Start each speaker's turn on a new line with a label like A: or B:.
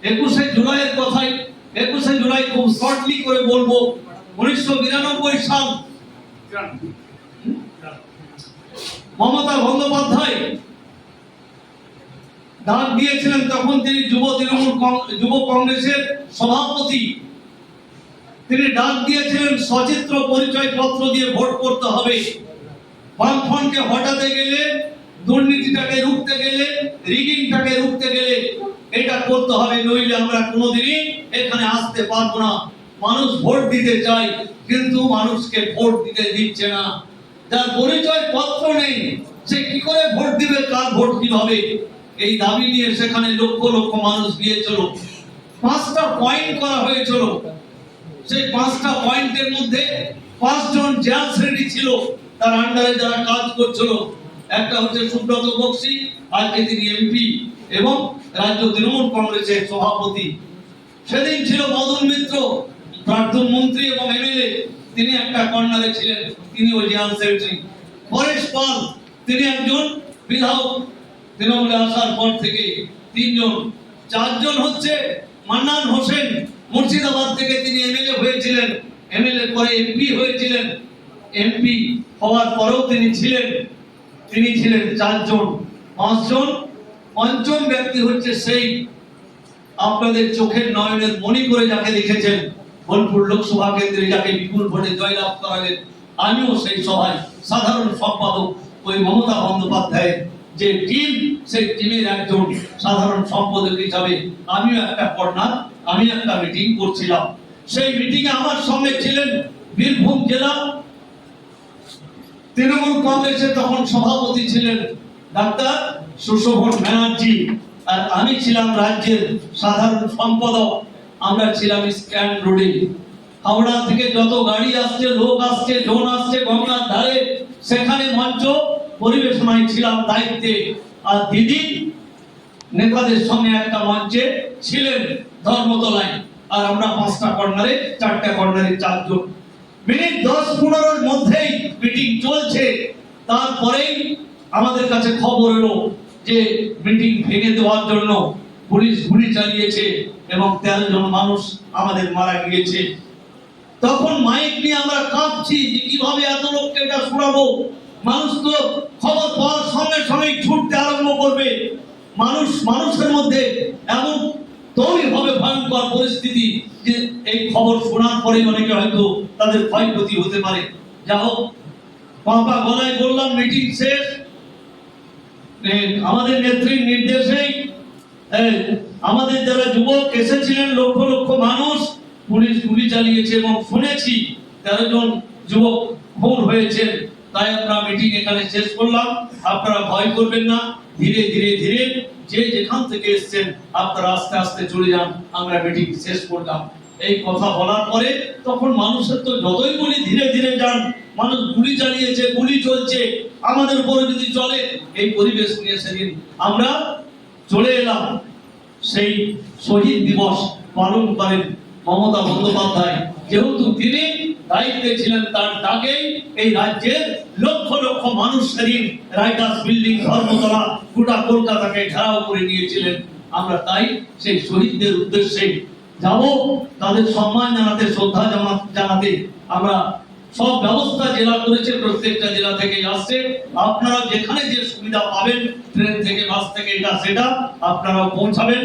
A: 21শে জুলাইয়ের কথাই 21শে জুলাই খুব শর্টলি করে বলবো। 1992 সাল মমতা বন্দ্যোপাধ্যায় ডাক দিয়েছিলেন, তখন তিনি যুব কংগ্রেসের সভাপতি। তিনি ডাক দিয়েছিলেন সচিত্র পরিচয় পত্র দিয়ে ভোট করতে হবে। বামফ্রন্টকে হটাতে গেলে, দুর্নীতিটাকে রুখতে গেলে, রিগিংটাকে রুখতে গেলে এটা করতে হবে, নইলে আমরা কোনোদিনই এখানে আসতে পারবো না। মানুষ ভোট দিতে চায়, কিন্তু মানুষকে ভোট দিতে দিচ্ছে না। যার পরিচয় পত্র নেই সে কি করে ভোট দিবে, কার ভোট কিভাবে? এই দাবি নিয়ে সেখানে লক্ষ লক্ষ মানুষ গিয়েছিল। 5টা পয়েন্ট করা হয়েছিল। সেই 5টা পয়েন্টের মধ্যে 5 জন জেল শ্রেণী ছিল, তার আন্ডারে যারা কাজ করছিল। একটা হচ্ছে সুব্রত বক্সী, আজকে তিনি এমপি এবং রাজ্য তৃণমূল কংগ্রেসের সভাপতি। সেদিন ছিল মদন মিত্র, প্রাক্তন মন্ত্রী এবং এমএলএ, তিনি একটা কর্নারে ছিলেন, তিনি ওই জেল সেক্রেটারি। পরেশ পাল, তিনি একজন বিধায়ক, তৃণমূলে আসার পর থেকে 3 জন। 4 জন হচ্ছে মান্নান হোসেন, মুর্শিদাবাদ থেকে তিনি এমএলএ হয়েছিলেন, এমএলএ পরে এমপি হয়েছিলেন। এমপি হওয়ার পরেও তিনি ছিলেন 4 জন। 5 জন। পঞ্চম ব্যক্তি হচ্ছে সেই আপনাদের চোখের নয়নের মণি করে যাকে দেখেছেন, বোলপুর লোকসভা কেন্দ্রে যাকে বিপুল ভোটে জয়লাভ করালেন। আমিও সেই সভায় সাধারণ সম্পাদক, ওই মমতা বন্দ্যোপাধ্যায়ের যে টিম, সেই টিমের একজন সাধারণ সম্পাদক হিসাবে আমিও একটা কর্নার, আমি একটা মিটিং করছিলাম। সেই মিটিং এ আমার সঙ্গে ছিলেন বীরভূম জেলা তৃণমূল কংগ্রেসের তখন সভাপতি ছিলেন ডাক্তার সুশোভন ব্যানার্জি, আর আমি ছিলাম রাজ্যের সাধারণ সম্পাদক। আমরা ছিলাম স্ট্যান্ড রোডে। হাওড়া থেকে যত গাড়ি আসছে, লোক আসছে, জোন আসছে গঙ্গার ধারে, সেখানে মঞ্চ পরিবেশনায় ছিলাম দায়িত্বে। আর দিদি নেতাদের সঙ্গে একটা মঞ্চে ছিলেন ধর্মতলায়। আর আমরা 5টা কর্নারে, 4টা কর্নারে 4 জন। মিনিট 10-15 এর মধ্যেই মিটিং চলছে। তারপরেই আমাদের কাছে খবর এলো যে মিটিং ভেঙে দেওয়ার জন্য পুলিশ গুলি চালিয়েছে এবং 13 জন মানুষ আমাদের মারা গিয়েছে। তখন মাইক নিয়ে আমরা কাঁপছি যে কিভাবে এত লোককে এটা শোনাবো। মানুষ তো খবর পাওয়ার সঙ্গে সঙ্গে ছুটতে আরম্ভ করবে। মানুষের মধ্যে এমন তৈরি হবে ভয়ঙ্কর পরিস্থিতি যে এই খবর শোনার পরে অনেকে হয়তো তাদের ক্ষয়ক্ষতি হতে পারে। যা হোক, পাপা গলায় বললাম মিটিং শেষ। আমাদের নেত্রীর নির্দেশেই আমাদের যারা যুবক এসেছিলেন, লক্ষ লক্ষ মানুষ, পুলিশ গুলি চালিয়েছে এবং শুনেছি 13 জন যুবক খুন হয়েছেন। তাই আমরা মিটিং এখানে শেষ করলাম। আপনারা ভয় করবেন না, ধীরে ধীরে ধীরে যে যেখান থেকে এসেছেন আপনারা আস্তে আস্তে চলে যান, আমরা মিটিং শেষ করলাম। এই কথা বলার পরে তখন মানুষের তো যতই বলি ধীরে ধীরে যান, মানুষ গুলি চালিয়েছে, গুলি চলছে, আমাদের উপরে যদি চলে, এই পরিবেশ নিয়ে সেদিন আমরা চলে এলাম। সেই শহীদ দিবস পালন করেন মমতা বন্দ্যোপাধ্যায়, যেহেতু তিনি দায়িত্বে ছিলেন, তার ডাকেই এই রাজ্যের লক্ষ লক্ষ মানুষ সেদিন রাইটার্স বিল্ডিং, ধর্মতলা, গোটা কলকাতাকে ঘেরাও করে নিয়েছিলেন। আমরা তাই সেই শহীদদের উদ্দেশ্যে যাব, তাদের সম্মান জানাতে, শ্রদ্ধা জানাতে। আমরা সব ব্যবস্থা জেলা করেছে, প্রত্যেকটা জেলা থেকে আসছে। আপনারা যেখানে যে সুবিধা পাবেন, ট্রেন থেকে, বাস থেকে, এটা সেটা আপনারা পৌঁছাবেন।